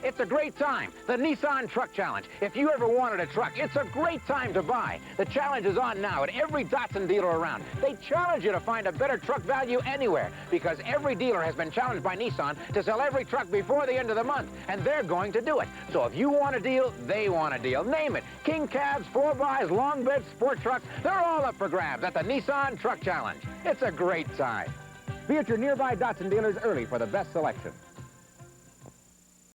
It's a great time. The Nissan Truck Challenge. If you ever wanted a truck, it's a great time to buy. The challenge is on now at every Datsun dealer around. They challenge you to find a better truck value anywhere because every dealer has been challenged by Nissan to sell every truck before the end of the month, and they're going to do it. So if you want a deal, they want a deal. Name it. King cabs, 4x, long beds, sport trucks, they're all up for grabs at the Nissan Truck Challenge. It's a great time. Be at your nearby Datsun dealers early for the best selection.